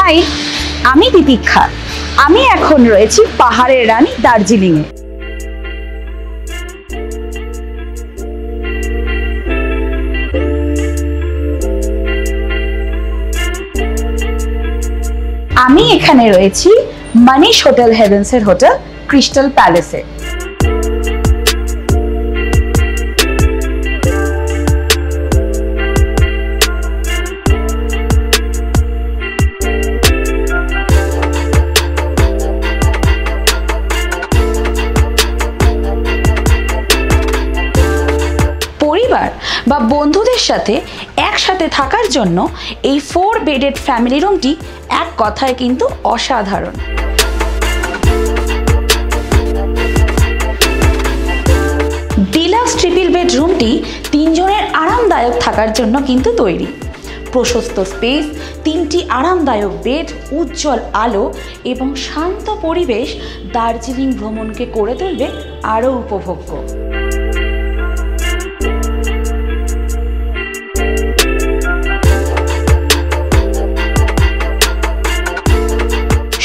High, আমি তিতিক্ষা। আমি এখন রয়েছি পাহাড়ের রানী দার্জিলিংয়ে। আমি এখানে রয়েছি মানিশ হোটেল হেভেন্সের হোটেল ক্রিস্টাল প্যালেসে। পরিবার বা বন্ধুদের সাথে একসাথে থাকার জন্য এই 4 বেডেড ফ্যামিলি রুমটি এক কথায় কিন্তু অসাধারণ। ডিলাক্স ট্রিপল বেড রুমটি 3 জনের আরামদায়ক থাকার জন্য কিন্তু তৈরি। প্রশস্ত স্পেস, 3টি আরামদায়ক বেড, উজ্জ্বল আলো এবং শান্ত পরিবেশ দার্জিলিং ভ্রমণকে করে তুলবে আরও উপভোগ্য।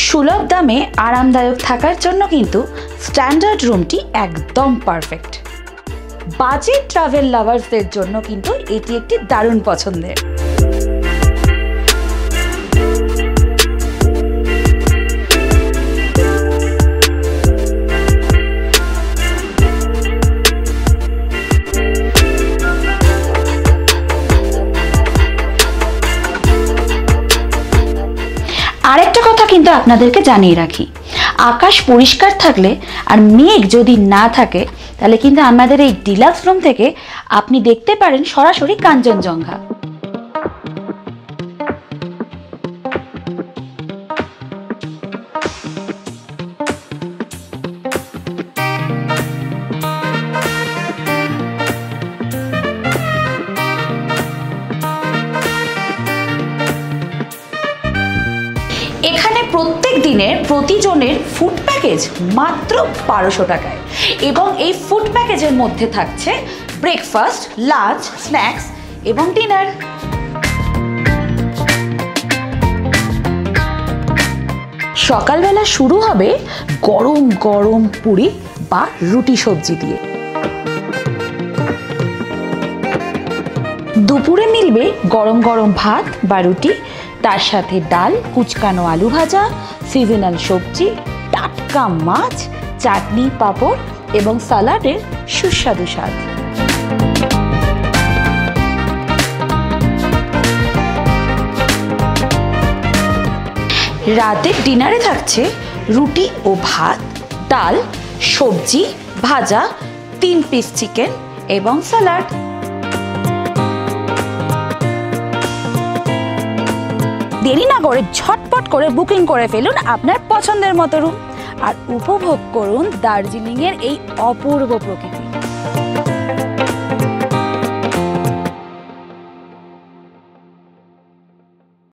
সুলভ দামে আরামদায়ক থাকার জন্য কিন্তু স্ট্যান্ডার্ড রুমটি একদম পারফেক্ট। বাজেট ট্রাভেল লাভার্সদের জন্য কিন্তু এটি একটি দারুণ পছন্দের। আরেকটা কথা কিন্তু আপনাদেরকে জানিয়ে রাখি, আকাশ পরিষ্কার থাকলে আর মেঘ যদি না থাকে তাহলে কিন্তু আমাদের এই ডিলাক্স রুম থেকে আপনি দেখতে পারেন সরাসরি কাঞ্চনজঙ্ঘা। এখানে প্রত্যেক দিনের প্রতিজনের ফুড প্যাকেজ মাত্র 1200 টাকায়, এবং এই ফুড প্যাকেজের মধ্যে থাকছে ব্রেকফাস্ট, লাঞ্চ, স্ন্যাক্স এবং ডিনার। সকালবেলা শুরু হবে গরম গরম পুরি বা রুটি সবজি দিয়ে। দুপুরে মিলবে গরম গরম ভাত বা রুটি, তার সাথে ডাল, কুচকানো আলু ভাজা, সিজনাল সবজি, টাটকা মাছ, চাটনি, পাঁপড় এবং সালাডের সুস্বাদু স্বাদ। রাতের ডিনারে থাকছে রুটি ও ভাত, ডাল, সবজি, ভাজা, 3 পিস চিকেন এবং স্যালাড। দেরি না করে ঝটপট করে বুকিং করে ফেলুন আপনার পছন্দের মতো রুম আর উপভোগ করুন দার্জিলিংয়ের এই অপূর্ব প্রকৃতি।